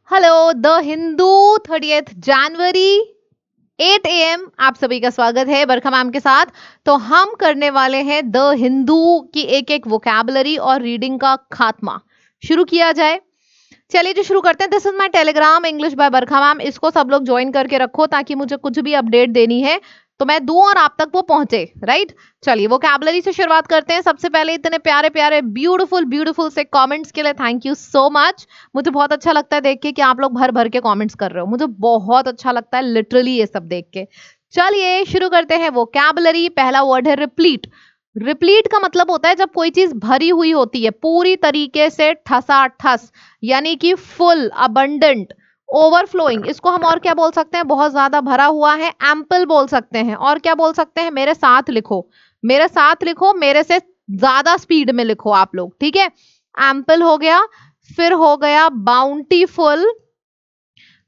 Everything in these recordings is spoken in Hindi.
Hello the Hindu 30th January 8 AM आप सभी का स्वागत है बरखा मैम के साथ। तो हम करने वाले हैं द हिंदू की एक एक वोकैबुलरी और रीडिंग का खात्मा। शुरू किया जाए। चलिए जो शुरू करते हैं। This is my Telegram English by Barkha ma'am. इसको सब लोग ज्वाइन करके रखो ताकि मुझे कुछ भी अपडेट देनी है तो मैं दूं और आप तक वो पहुंचे। राइट, चलिए वोकैबुलरी से शुरुआत करते हैं। सबसे पहले इतने प्यारे प्यारे ब्यूटीफुल ब्यूटीफुल से कमेंट्स के लिए थैंक यू सो मच। मुझे बहुत अच्छा लगता है देख के कि आप लोग भर भर के कमेंट्स कर रहे हो। मुझे बहुत अच्छा लगता है लिटरली ये सब देख के। चलिए शुरू करते हैं वोकैबुलरी। पहला वर्ड है रिप्लीट। रिप्लीट का मतलब होता है जब कोई चीज भरी हुई होती है पूरी तरीके से ठसाठस, यानी कि फुल, अबंडेंट, ओवरफ्लोइंग। इसको हम और क्या बोल सकते हैं? बहुत ज्यादा भरा हुआ है, एम्पल बोल सकते हैं। और क्या बोल सकते हैं? मेरे साथ लिखो, मेरे साथ लिखो, मेरे से ज्यादा स्पीड में लिखो आप लोग, ठीक है। एम्पल हो गया, फिर हो गया बाउंटीफुल,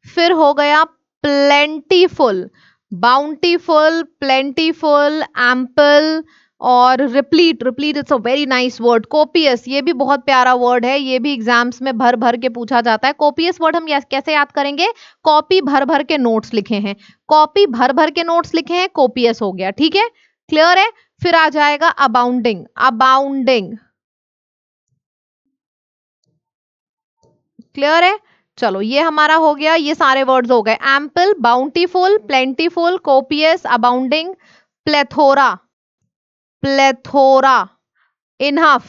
फिर हो गया प्लेंटीफुल। बाउंटीफुल, प्लेंटीफुल, एम्पल और replete. Replete it's a very nice word. Copious, ये भी बहुत प्यारा वर्ड है, ये भी एग्जाम्स में भर भर के पूछा जाता है। कोपियस वर्ड हम कैसे याद करेंगे? कॉपी भर भर के नोट्स लिखे हैं, कॉपी भर भर के नोट्स लिखे हैं, कोपियस हो गया, ठीक है, क्लियर है। फिर आ जाएगा अबाउंडिंग। अबाउंडिंग, क्लियर है। चलो ये हमारा हो गया, ये सारे वर्ड्स हो गए। Ample, bountiful, plentiful, copious, abounding, plethora, plethora, enough,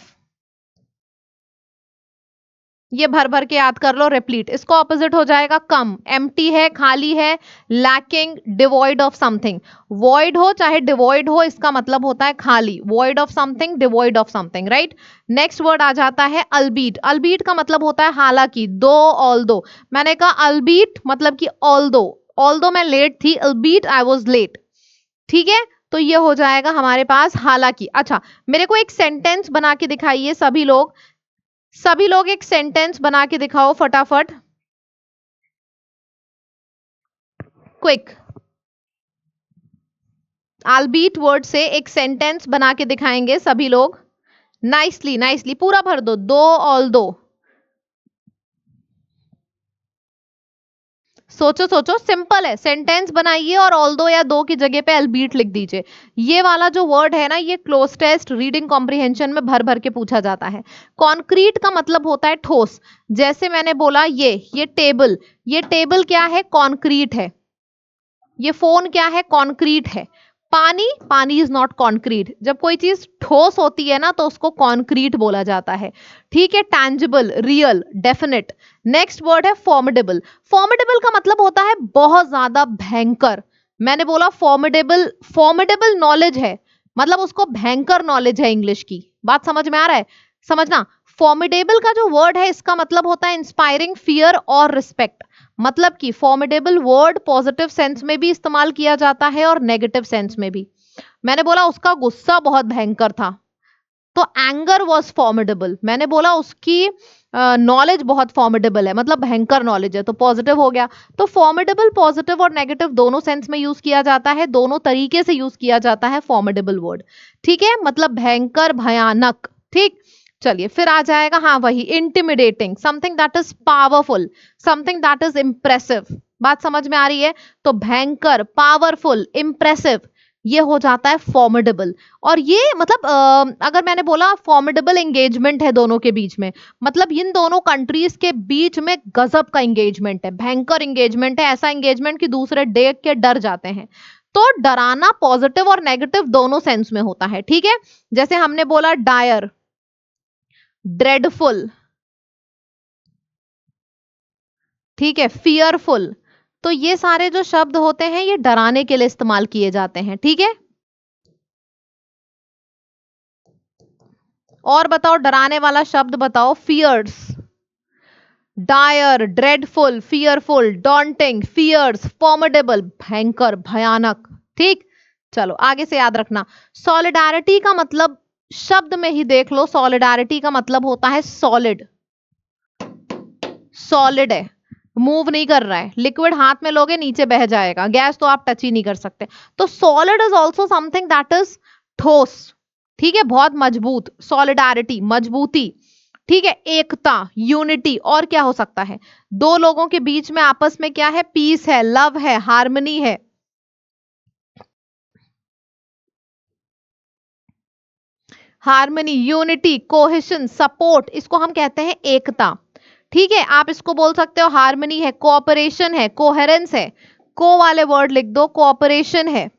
ये भर भर के याद कर लो। रिप्लीट, इसको ऑपोजिट हो जाएगा कम। एम्प्टी है, खाली है, lacking, devoid of something. Void हो चाहे डिवॉइड हो, इसका मतलब होता है खाली। Void of something, devoid of something, right. Next word आ जाता है अल्बीट। अल्बीट का मतलब होता है हालांकि, दो, ऑल दो। मैंने कहा अल्बीट मतलब कि ऑल दो। ऑल दो मैं लेट थी, अल्बीट आई वॉज लेट, ठीक है। तो ये हो जाएगा हमारे पास हालांकि। अच्छा, मेरे को एक सेंटेंस बना के दिखाइए सभी लोग। सभी लोग एक सेंटेंस बना के दिखाओ फटाफट, क्विक। आल्बीट वर्ड से एक सेंटेंस बना के दिखाएंगे सभी लोग। नाइसली नाइसली पूरा भर दो, दो, ऑल दो। सोचो सोचो, सिंपल है। सेंटेंस बनाइए और ऑल दो या दो की जगह पे अल्बीट लिख दीजिए। ये वाला जो वर्ड है ना, ये क्लोज टेस्ट रीडिंग कॉम्प्रिहेंशन में भर भर के पूछा जाता है। कॉन्क्रीट का मतलब होता है ठोस। जैसे मैंने बोला ये टेबल, ये टेबल क्या है? कॉन्क्रीट है। ये फोन क्या है? कॉन्क्रीट है। पानी, पानी इज नॉट कॉन्क्रीट। जब कोई चीज ठोस होती है ना तो उसको कॉन्क्रीट बोला जाता है, ठीक है। Tangible, real, definite. Next word है फॉर्मिडेबल। फॉर्मिडेबल का मतलब होता है बहुत ज्यादा भयंकर। मैंने बोला फॉर्मिडेबल, फॉर्मिडेबल नॉलेज है, मतलब उसको भयंकर नॉलेज है इंग्लिश की। बात समझ में आ रहा है? समझना। फॉर्मिडेबल का जो वर्ड है इसका मतलब होता है इंस्पायरिंग फियर और रिस्पेक्ट। मतलब कि फॉर्मिडेबल वर्ड पॉजिटिव सेंस में भी इस्तेमाल किया जाता है और नेगेटिव सेंस में भी। मैंने बोला उसका गुस्सा बहुत भयंकर था, तो एंगर वॉज फॉर्मिडेबल। मैंने बोला उसकी नॉलेज बहुत फॉर्मिडेबल है, मतलब भयंकर नॉलेज है, तो पॉजिटिव हो गया। तो फॉर्मिडेबल पॉजिटिव और नेगेटिव दोनों सेंस में यूज किया जाता है, दोनों तरीके से यूज किया जाता है फॉर्मिडेबल वर्ड, ठीक है, मतलब भयंकर, भयानक, ठीक। चलिए फिर आ जाएगा, हाँ वही, intimidating, something that is powerful, something that is impressive. बात समझ में आ रही है? तो भयंकर, पावरफुल, इंप्रेसिव, ये हो जाता है फॉर्मिडेबल। और ये मतलब अगर मैंने बोला फॉर्मिडेबल एंगेजमेंट है दोनों के बीच में, मतलब इन दोनों कंट्रीज के बीच में गजब का एंगेजमेंट है, भयंकर एंगेजमेंट है। ऐसा एंगेजमेंट कि दूसरे देख के डर जाते हैं। तो डराना पॉजिटिव और नेगेटिव दोनों सेंस में होता है, ठीक है। जैसे हमने बोला डायर, ड्रेडफुल, ठीक है, फियरफुल। तो ये सारे जो शब्द होते हैं ये डराने के लिए इस्तेमाल किए जाते हैं, ठीक है। और बताओ, डराने वाला शब्द बताओ। Fierce, dire, dreadful, fearful, daunting, fierce, formidable, भयंकर, भयानक, ठीक। चलो आगे से याद रखना। सॉलिडारिटी का मतलब शब्द में ही देख लो, सॉलिडारिटी का मतलब होता है सॉलिड। सॉलिड है, मूव नहीं कर रहा है। लिक्विड हाथ में लोगे नीचे बह जाएगा, गैस तो आप टच ही नहीं कर सकते। तो solid is also something that is ठोस, ठीक है, बहुत मजबूत। सॉलिडारिटी, मजबूती, ठीक है, एकता, यूनिटी। और क्या हो सकता है? दो लोगों के बीच में आपस में क्या है? पीस है, लव है, हार्मनी है। हार्मनी, यूनिटी, कोहेशन, सपोर्ट, इसको हम कहते हैं एकता। ठीक है, आप इसको बोल सकते हो हार्मनी है, कोऑपरेशन है, कोहेरेंस है। को वाले वर्ड लिख दो, कोऑपरेशन है,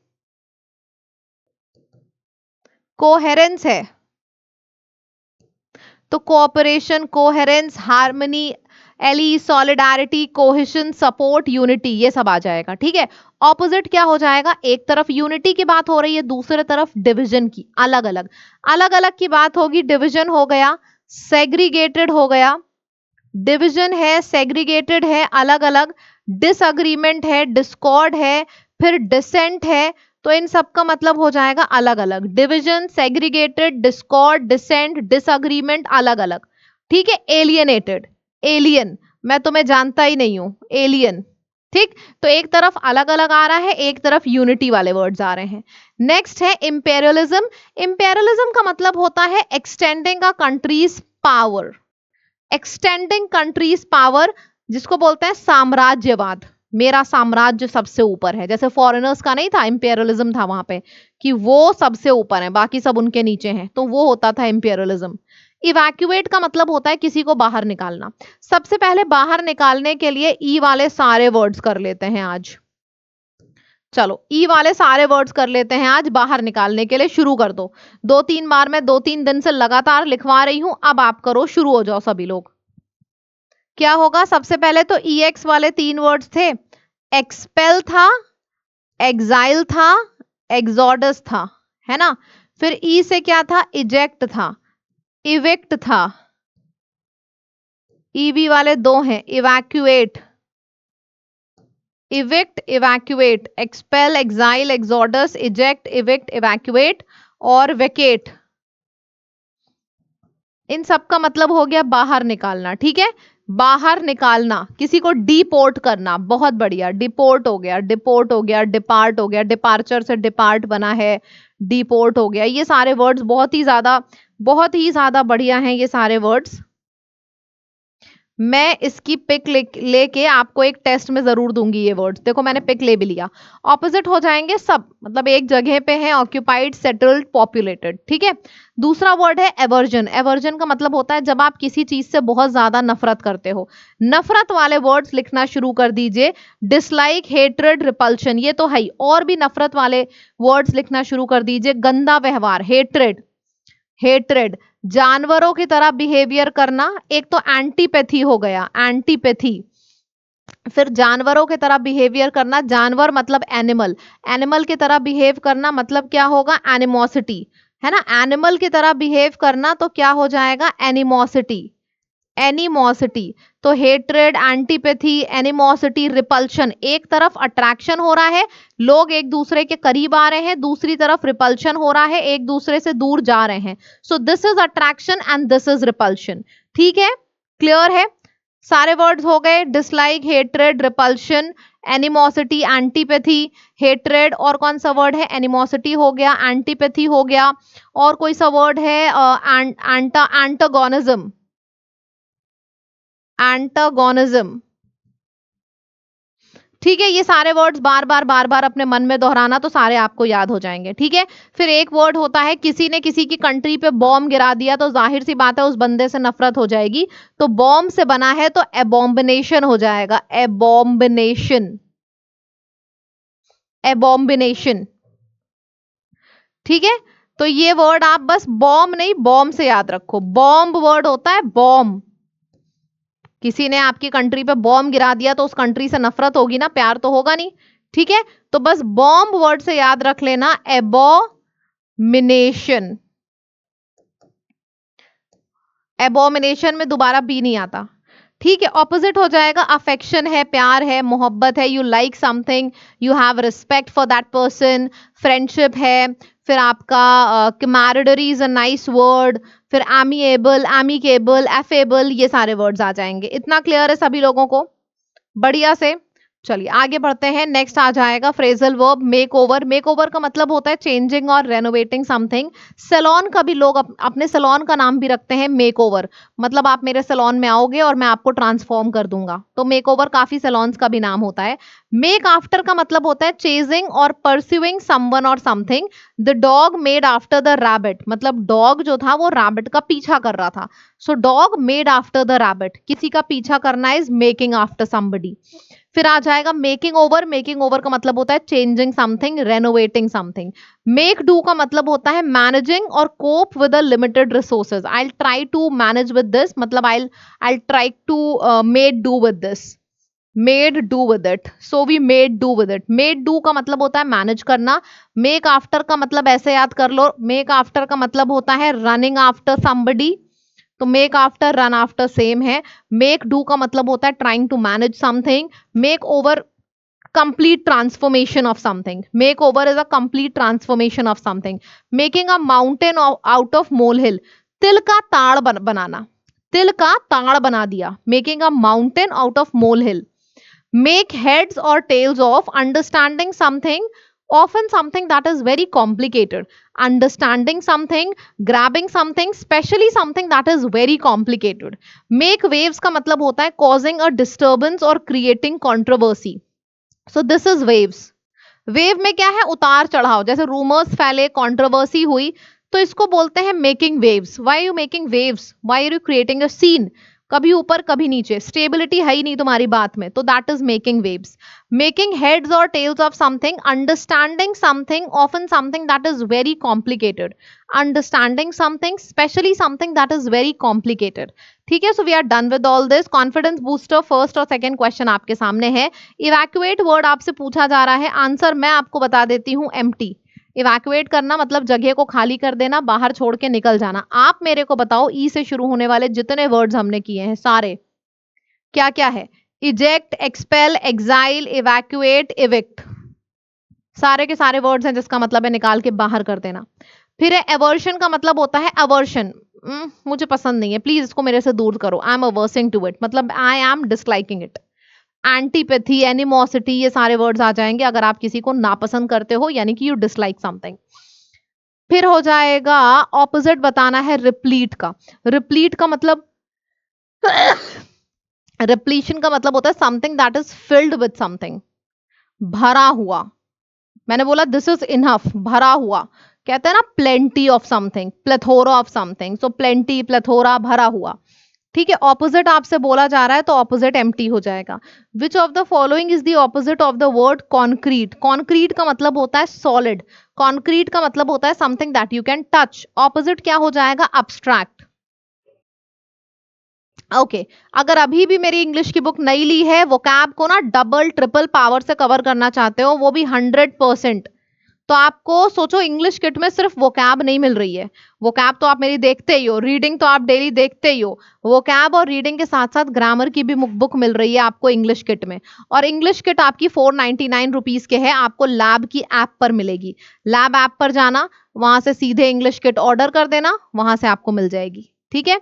कोहेरेंस है। तो cooperation, coherence, harmony, ally, solidarity, cohesion, support, unity, ये सब आ जाएगा। ठीक है, ऑपोजिट क्या हो जाएगा? एक तरफ यूनिटी की बात हो रही है, दूसरे तरफ डिवीजन की, अलग अलग। अलग अलग की बात होगी, डिवीजन हो गया, सेग्रीगेटेड हो गया। डिवीजन है, सेग्रीगेटेड है, अलग अलग। डिसअग्रीमेंट है, डिस्कॉर्ड है, फिर डिसेंट है। तो इन सब का मतलब हो जाएगा अलग अलग। Division, segregated, discord, dissent, disagreement, अलग अलग। ठीक है, एलियनेटेड, एलियन, मैं तुम्हें जानता ही नहीं हूं, एलियन। ठीक, तो एक तरफ अलग अलग आ रहा है, एक तरफ यूनिटी वाले वर्ड्स आ रहे हैं। नेक्स्ट है इंपेरियलिज्म। इंपेरियलिज्म का मतलब होता है extending a country's power. Extending country's power, जिसको बोलते हैं साम्राज्यवाद। मेरा साम्राज्य सबसे ऊपर है, जैसे फॉरेनर्स का नहीं था, इंपेरियलिज्म था वहां पे कि वो सबसे ऊपर है, बाकी सब उनके नीचे हैं, तो वो होता था इंपेरियलिज्म। इवैक्यूएट का मतलब होता है किसी को बाहर निकालना। सबसे पहले बाहर निकालने के लिए ई वाले सारे वर्ड्स कर लेते हैं आज। चलो, ई वाले सारे वर्ड्स कर लेते हैं आज, बाहर निकालने के लिए शुरू कर दो। 2-3 बार मैं 2-3 दिन से लगातार लिखवा रही हूं, अब आप करो, शुरू हो जाओ सभी लोग। क्या होगा? सबसे पहले तो ई एक्स वाले 3 वर्ड्स थे। एक्सपेल था, एग्जाइल था, एग्जॉडस था, है ना। फिर ई से क्या था? इजेक्ट था, इवेक्ट था। ईवी वाले 2 हैं, evacuate, evict, evacuate, expel, exile, exodus, eject, evict, evacuate और वेकेट। इन सब का मतलब हो गया बाहर निकालना। ठीक है, बाहर निकालना, किसी को डिपोर्ट करना, बहुत बढ़िया। डिपोर्ट हो गया, डिपोर्ट हो गया, डिपार्ट हो गया, डिपार्चर से डिपार्ट बना है, डिपोर्ट हो गया। ये सारे वर्ड्स बहुत ही ज्यादा बढ़िया हैं ये सारे वर्ड्स। मैं इसकी पिक लेके आपको एक टेस्ट में जरूर दूंगी ये वर्ड्स। देखो, मैंने पिक ले भी लिया। ऑपोजिट हो जाएंगे सब, मतलब एक जगह पे है, ऑक्यूपाइड, सेटल्ड, पॉपुलेटेड। ठीक है, दूसरा वर्ड है एवर्जन। एवर्जन का मतलब होता है जब आप किसी चीज से बहुत ज्यादा नफरत करते हो। नफरत वाले वर्ड्स लिखना शुरू कर दीजिए। डिसलाइक, हेट्रेड, रिपल्शन, ये तो है ही। और भी नफरत वाले वर्ड्स लिखना शुरू कर दीजिए। गंदा व्यवहार, हेट्रेड, हेट्रेड। जानवरों की तरह बिहेवियर करना, एक तो एंटीपैथी हो गया, एंटीपैथी। फिर जानवरों की तरह बिहेवियर करना, जानवर मतलब एनिमल, एनिमल की तरह बिहेव करना मतलब क्या होगा? एनिमोसिटी, है ना। एनिमल की तरह बिहेव करना तो क्या हो जाएगा? Animosity, animosity. तो हेट्रेड, एंटीपैथी, एनिमोसिटी, रिपल्शन। एक तरफ अट्रैक्शन हो रहा है, लोग एक दूसरे के करीब आ रहे हैं, दूसरी तरफ रिपल्शन हो रहा है, एक दूसरे से दूर जा रहे हैं। So this is attraction and this is repulsion. ठीक है, क्लियर है? सारे वर्ड्स हो गए, dislike, hatred, repulsion, animosity, antipathy, hatred, और कौन सा वर्ड है? एनिमोसिटी हो गया, एंटीपैथी हो गया, और कोई सा वर्ड है? Antagonism, antagonism. ठीक है, ये सारे वर्ड्स बार बार अपने मन में दोहराना, तो सारे आपको याद हो जाएंगे। ठीक है, फिर एक वर्ड होता है, किसी ने किसी की कंट्री पे बॉम्ब गिरा दिया, तो जाहिर सी बात है उस बंदे से नफरत हो जाएगी। तो बॉम्ब से बना है तो एबॉम्बिनेशन हो जाएगा, एबॉम्बिनेशन, एबॉम्बिनेशन। ठीक है, तो ये वर्ड आप बस बॉम्ब नहीं, बॉम्ब से याद रखो। बॉम्ब वर्ड होता है बॉम्ब। किसी ने आपकी कंट्री पे बॉम्ब गिरा दिया तो उस कंट्री से नफरत होगी ना, प्यार तो होगा नहीं। ठीक है, तो बस बॉम्ब वर्ड से याद रख लेना, एबोमिनेशन। एबोमिनेशन में दोबारा बी नहीं आता। ठीक है, ऑपोजिट हो जाएगा, अफेक्शन है, प्यार है, मोहब्बत है, you like something, you have respect for that person. Friendship है, फिर आपका camaraderie is a nice word, फिर एमिएबल, एमिकेबल, एफेबल, ये सारे वर्ड्स आ जाएंगे। इतना क्लियर है सभी लोगों को? बढ़िया से चलिए आगे बढ़ते हैं। नेक्स्ट आ जाएगा phrasal verb make over. Make over का मतलब होता है चेंजिंग और रेनोवेटिंग समथिंग। सैलून का भी लोग अपने सैलून का नाम भी रखते हैं मेक ओवर, मतलब आप मेरे सैलून में आओगे और मैं आपको ट्रांसफॉर्म कर दूंगा, तो मेक ओवर काफी सैलून्स का भी नाम होता है। मेक आफ्टर का मतलब होता है चेजिंग और परस्यूइंग समवन और something. The dog made after the rabbit, मतलब डॉग जो था वो रैबिट का पीछा कर रहा था। So dog made after the rabbit, किसी का पीछा करना इज मेकिंग आफ्टर समबडी। फिर आ जाएगा मेकिंग ओवर। मेकिंग ओवर का मतलब होता है changing something, renovating something. Make do का मतलब होता है मैनेजिंग और cope with limited resources. I try to manage with this, मतलब I try to made do with this, made do with it, so we made do with it. Made do का मतलब होता है मैनेज करना। मेक आफ्टर का मतलब ऐसे याद कर लो, मेक आफ्टर का मतलब होता है रनिंग आफ्टर समबडी, तो make after run after same है। मेक डू का मतलब होता है trying to manage something. Make over complete transformation of something, make over is a complete transformation of something. Making a mountain out of molehill, तिल का ताड़ बनाना, तिल का ताड़ बना दिया, making a mountain out of molehill. Make heads or tails of, understanding something, often something that is very complicated. Understanding something, grabbing something, especially something that is very complicated. Make waves का मतलब होता है causing a disturbance or creating controversy. So this is waves. Wave में क्या है, उतार चढ़ाव, जैसे रूमर्स फैले, कंट्रोवर्सी हुई, तो इसको बोलते हैं making waves. Why you making waves, why are you creating a scene, कभी ऊपर कभी नीचे, स्टेबिलिटी है ही नहीं तुम्हारी बात में, तो that is making waves. Making heads और tails of something, understanding something, often something that is very complicated, understanding something, especially something that is very complicated. ठीक है, so we are done with all this. Confidence booster first और सेकंड क्वेश्चन आपके सामने है। इवैक्यूएट वर्ड आपसे पूछा जा रहा है, आंसर मैं आपको बता देती हूँ, एम्प्टी। इवैक्यूएट करना मतलब जगह को खाली कर देना, बाहर छोड़ के निकल जाना। आप मेरे को बताओ ई से शुरू होने वाले जितने वर्ड्स हमने किए हैं सारे क्या क्या है? Eject, expel, exile, evacuate, evict, सारे के सारे वर्ड्स हैं जिसका मतलब है निकाल के बाहर कर देना। फिर है एवर्शन का मतलब होता है अवर्शन, मुझे पसंद नहीं है, प्लीज इसको मेरे से दूर करो, आई एम अवर्सिंग टू इट, मतलब I am disliking it. Antipathy, animosity, ये सारे वर्ड्स आ जाएंगे अगर आप किसी को नापसंद करते हो, यानी कि यू डिसलाइक समथिंग। फिर हो जाएगा ऑपोजिट बताना है रिप्लीट का। रिप्लीट का मतलब रिप्लीशन का मतलब होता है something that is filled with something, भरा हुआ। मैंने बोला दिस इज इनफ, भरा हुआ, कहते हैं ना plenty of something, plethora of something, so plenty, plethora, भरा हुआ। ठीक है, ऑपोजिट आपसे बोला जा रहा है तो ऑपोजिट एम्प्टी हो जाएगा। Which of the following is the opposite of the word concrete? Concrete का मतलब होता है सॉलिड, कॉन्क्रीट का मतलब होता है something that you can touch. Opposite क्या हो जाएगा? अब्स्ट्रैक्ट। ओके अगर अभी भी मेरी इंग्लिश की बुक नहीं ली है, वोकैब को ना डबल ट्रिपल पावर से कवर करना चाहते हो, वो भी 100%, तो आपको सोचो इंग्लिश किट में सिर्फ वोकैब नहीं मिल रही है। वोकैब तो आप मेरी देखते ही हो, रीडिंग तो आप डेली देखते ही हो, वोकैब और रीडिंग के साथ साथ ग्रामर की भी बुक मिल रही है आपको इंग्लिश किट में। और इंग्लिश किट आपकी 499 रुपीज के है, आपको लैब की ऐप पर मिलेगी। लैब ऐप पर जाना, वहां से सीधे इंग्लिश किट ऑर्डर कर देना, वहां से आपको मिल जाएगी। ठीक है,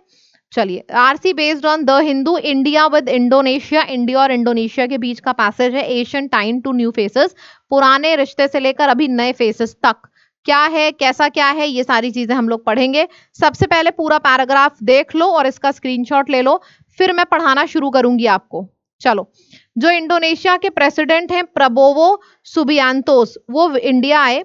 चलिए RC based on the Hindu, India with Indonesia, India और इंडोनेशिया के बीच का पैसेज है, Asian time to new faces, पुराने रिश्ते से लेकर अभी नए फेसेस तक क्या है, कैसा क्या है, ये सारी चीजें हम लोग पढ़ेंगे। सबसे पहले पूरा पैराग्राफ देख लो और इसका स्क्रीनशॉट ले लो, फिर मैं पढ़ाना शुरू करूंगी आपको। चलो, जो इंडोनेशिया के प्रेसिडेंट हैं प्रबोवो सुबियांतोस, वो इंडिया आए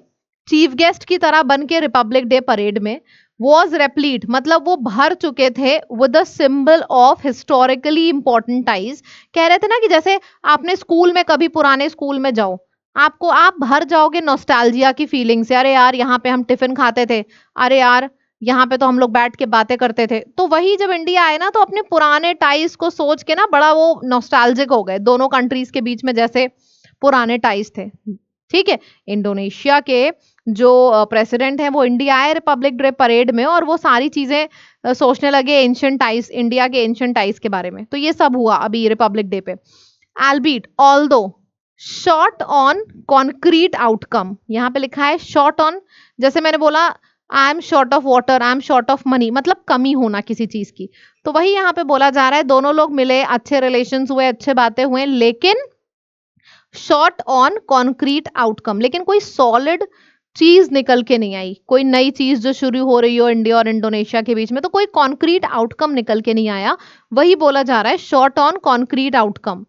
चीफ गेस्ट की तरह बन के रिपब्लिक डे परेड में। वॉज रेप्लीट मतलब वो भर चुके थे with the symbol of historically important ties. कह रहे थे ना कि जैसे आपने स्कूल में, कभी पुराने स्कूल में जाओ, आपको आप भर जाओगे नॉस्टैल्जिया की फीलिंग से, अरे यार यहाँ पे हम टिफिन खाते थे, अरे यार यहाँ पे तो हम लोग बैठ के बातें करते थे। तो वही जब इंडिया आए ना, तो अपने पुराने टाइज को सोच के ना बड़ा वो नॉस्टैल्जिक हो गए, दोनों कंट्रीज के बीच में जैसे पुराने टाइज थे। ठीक है, इंडोनेशिया के जो प्रेसिडेंट है वो इंडिया आए रिपब्लिक डे परेड में, और वो सारी चीजें सोचने लगे एंशिएंट टाइज, इंडिया के एंशिएंट टाइज के बारे में। तो ये सब हुआ अभी रिपब्लिक डे पे। Albeit although short on concrete outcome, यहाँ पे लिखा है शॉर्ट ऑन, जैसे मैंने बोला I am short of water, I am short of money, मतलब कमी होना किसी चीज की। तो वही यहाँ पे बोला जा रहा है, दोनों लोग मिले, अच्छे रिलेशन हुए, अच्छे बातें हुए, लेकिन शॉट ऑन कॉन्क्रीट आउटकम, लेकिन कोई सॉलिड चीज निकल के नहीं आई, कोई नई चीज जो शुरू हो रही हो इंडिया और इंडोनेशिया के बीच में, तो कोई कॉन्क्रीट आउटकम निकल के नहीं आया, वही बोला जा रहा है short on concrete outcome.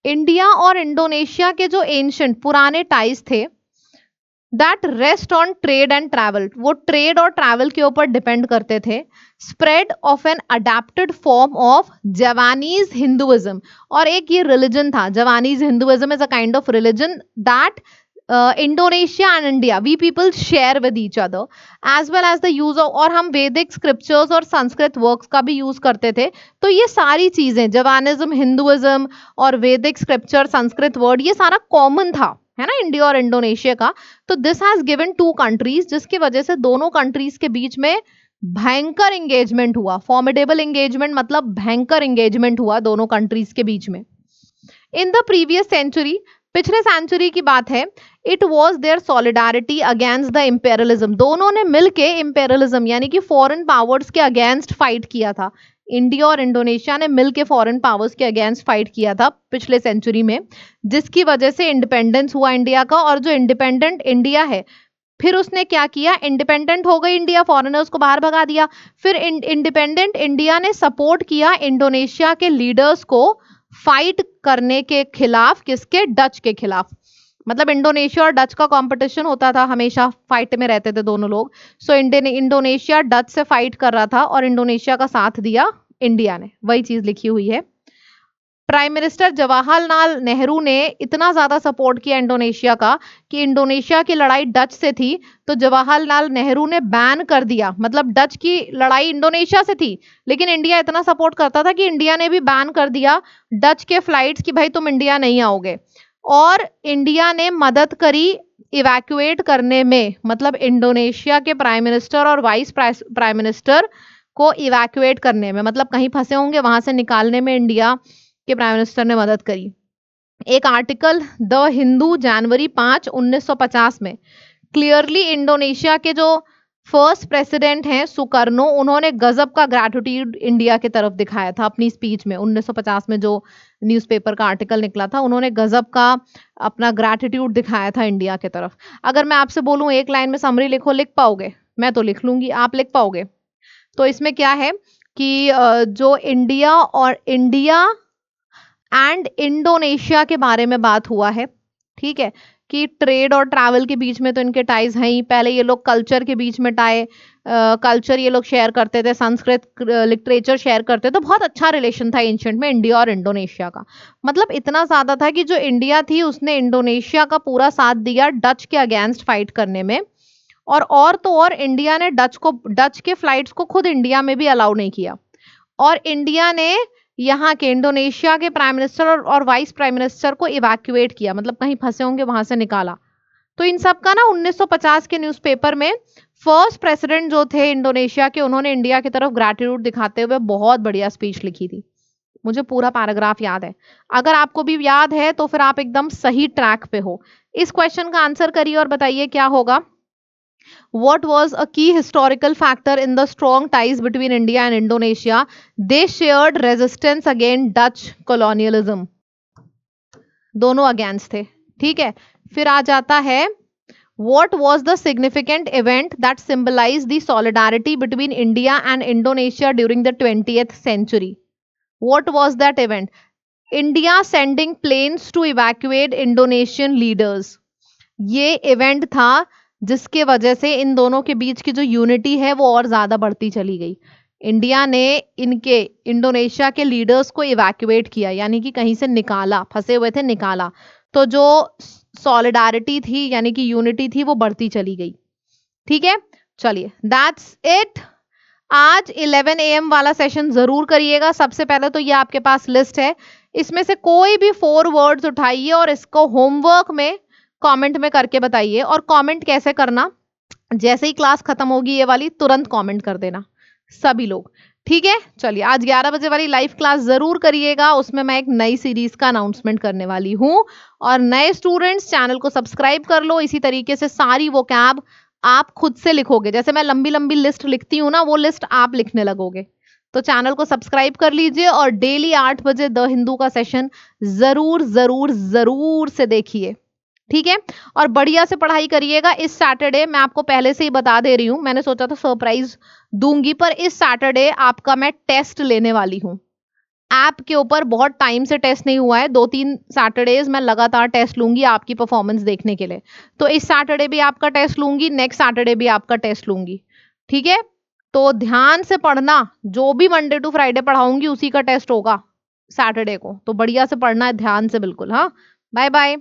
India और इंडोनेशिया के जो एंशिएंट पुराने टाइज थे, that rest on trade and travel, वो ट्रेड और ट्रैवल के ऊपर डिपेंड करते थे। Spread of an adapted form of Javanese Hinduism, और एक ये रिलीजन था, Javanese Hinduism is a kind of religion that Indonesia and India we people share with each other, as well as the use of, और हम वैदिक स्क्रिप्चर्स और संस्कृत वर्क्स का भी यूज करते थे। तो ये सारी चीजें, जवानिज्म, हिंदुइज्म और वैदिक स्क्रिप्चर, संस्कृत वर्ड, ये सारा कॉमन था, है ना, इंडिया और इंडोनेशिया का। तो this has given two countries, जिसकी वजह से दोनों कंट्रीज के बीच में भयंकर एंगेजमेंट हुआ। फॉर्मिडेबल एंगेजमेंट मतलब भयंकर एंगेजमेंट हुआ दोनों कंट्रीज के बीच में। इन द प्रीवियस सेंचुरी, पिछले सेंचुरी की बात है, it was their solidarity against the imperialism, दोनों ने मिलके इंपेरियलिज्म यानी कि फॉरेन पावर्स के अगेंस्ट फाइट किया था। इंडिया और इंडोनेशिया ने मिलके फॉरेन पावर्स के अगेंस्ट फाइट किया था पिछले सेंचुरी में, जिसकी वजह से इंडिपेंडेंस हुआ इंडिया का। और जो इंडिपेंडेंट इंडिया है, फिर उसने क्या किया, इंडिपेंडेंट हो गई इंडिया, फॉरेनर्स को बाहर भगा दिया। फिर इंडिपेंडेंट इंडिया ने सपोर्ट किया इंडोनेशिया के लीडर्स को फाइट करने के खिलाफ, किसके, डच के खिलाफ। मतलब इंडोनेशिया और डच का कंपटीशन होता था, हमेशा फाइट में रहते थे दोनों लोग। सो इंडोनेशिया डच से फाइट कर रहा था और इंडोनेशिया का साथ दिया इंडिया ने, वही चीज लिखी हुई है। प्राइम मिनिस्टर जवाहरलाल नेहरू ने इतना ज्यादा सपोर्ट किया इंडोनेशिया का कि इंडोनेशिया की लड़ाई डच से थी, तो जवाहरलाल नेहरू ने बैन कर दिया, मतलब डच की लड़ाई इंडोनेशिया से थी, लेकिन इंडिया इतना सपोर्ट करता था कि इंडिया ने भी बैन कर दिया डच के फ्लाइट्स कि भाई तुम इंडिया नहीं आओगे। और इंडिया ने मदद करी इवैक्यूएट करने में, मतलब इंडोनेशिया के प्राइम मिनिस्टर और वाइस प्राइम मिनिस्टर को इवैक्यूएट करने में, मतलब कहीं फंसे होंगे वहां से निकालने में इंडिया के प्राइम मिनिस्टर ने मदद करी। एक आर्टिकल द हिंदू जनवरी 5, 1950 में क्लियरली इंडोनेशिया के जो फर्स्ट प्रेसिडेंट हैं सुकर्नो, उन्होंने गजब का ग्रैटिट्यूड इंडिया की तरफ दिखाया था अपनी स्पीच में। 1950 में जो न्यूज़पेपर का आर्टिकल निकला था, उन्होंने गजब का अपना ग्रैटिट्यूड दिखाया था इंडिया की तरफ। अगर मैं आपसे बोलूं एक लाइन में समरी लिखो, लिख पाओगे? मैं तो लिख लूंगी, आप लिख पाओगे? तो इसमें क्या है कि जो इंडिया एंड इंडोनेशिया के बारे में बात हुआ है, ठीक है, कि ट्रेड और ट्रैवल के बीच में तो इनके टाइज हैं ही। पहले ये लोग कल्चर के बीच में कल्चर ये लोग शेयर करते थे, संस्कृत लिटरेचर शेयर करते थे, तो बहुत अच्छा रिलेशन था एंशिएंट में इंडिया और इंडोनेशिया का। मतलब इतना ज्यादा था कि जो इंडिया थी उसने इंडोनेशिया का पूरा साथ दिया डच के अगेंस्ट फाइट करने में। और तो और इंडिया ने डच के फ्लाइट्स को खुद इंडिया में भी अलाउ नहीं किया, और इंडिया ने यहाँ के इंडोनेशिया के प्राइम मिनिस्टर और वाइस प्राइम मिनिस्टर को इवैक्यूएट किया, मतलब कहीं फंसे होंगे वहां से निकाला। तो इन सब का ना 1950 के न्यूज़पेपर में फर्स्ट प्रेसिडेंट जो थे इंडोनेशिया के, उन्होंने इंडिया की तरफ ग्रैटिट्यूड दिखाते हुए बहुत बढ़िया स्पीच लिखी थी। मुझे पूरा पैराग्राफ याद है। अगर आपको भी याद है तो फिर आप एकदम सही ट्रैक पे हो। इस क्वेश्चन का आंसर करिए और बताइए क्या होगा। What was a key historical factor in the strong ties between India and Indonesia? They shared resistance against Dutch colonialism. दोनों अगेंस्ट थे, ठीक है। फिर आ जाता है what was the significant event that symbolized the solidarity between India and Indonesia during the 20th century? What was that event? India sending planes to evacuate Indonesian leaders. ये इवेंट था जिसके वजह से इन दोनों के बीच की जो यूनिटी है वो और ज्यादा बढ़ती चली गई। इंडिया ने इनके इंडोनेशिया के लीडर्स को इवैक्यूएट किया, यानी कि कहीं से निकाला, फंसे हुए थे निकाला, तो जो सॉलिडारिटी थी यानी कि यूनिटी थी वो बढ़ती चली गई। ठीक है, चलिए दैट्स इट। आज 11 AM वाला सेशन जरूर करिएगा। सबसे पहले तो ये आपके पास लिस्ट है, इसमें से कोई भी 4 वर्ड्स उठाइए और इसको होमवर्क में कमेंट में करके बताइए। और कमेंट कैसे करना, जैसे ही क्लास खत्म होगी ये वाली तुरंत कमेंट कर देना सभी लोग, ठीक है। चलिए आज 11 बजे वाली लाइव क्लास जरूर करिएगा, उसमें मैं एक नई सीरीज का अनाउंसमेंट करने वाली हूँ। और नए स्टूडेंट्स चैनल को सब्सक्राइब कर लो। इसी तरीके से सारी वोकैब आप खुद से लिखोगे, जैसे मैं लंबी लंबी लिस्ट लिखती हूँ ना, वो लिस्ट आप लिखने लगोगे। तो चैनल को सब्सक्राइब कर लीजिए और डेली 8 बजे द हिंदू का सेशन जरूर जरूर जरूर से देखिए, ठीक है। और बढ़िया से पढ़ाई करिएगा। इस सैटरडे मैं आपको पहले से ही बता दे रही हूँ, मैंने सोचा था सरप्राइज दूंगी, पर इस सैटरडे आपका मैं टेस्ट लेने वाली हूँ। ऐप के ऊपर बहुत टाइम से टेस्ट नहीं हुआ है, 2-3 सैटरडेज मैं लगातार टेस्ट लूंगी आपकी परफॉर्मेंस देखने के लिए। तो इस सैटरडे भी आपका टेस्ट लूंगी, नेक्स्ट सैटरडे भी आपका टेस्ट लूंगी, ठीक है। तो ध्यान से पढ़ना, जो भी मंडे टू फ्राइडे पढ़ाऊंगी उसी का टेस्ट होगा सैटरडे को, तो बढ़िया से पढ़ना है ध्यान से, बिल्कुल। हाँ, बाय बाय।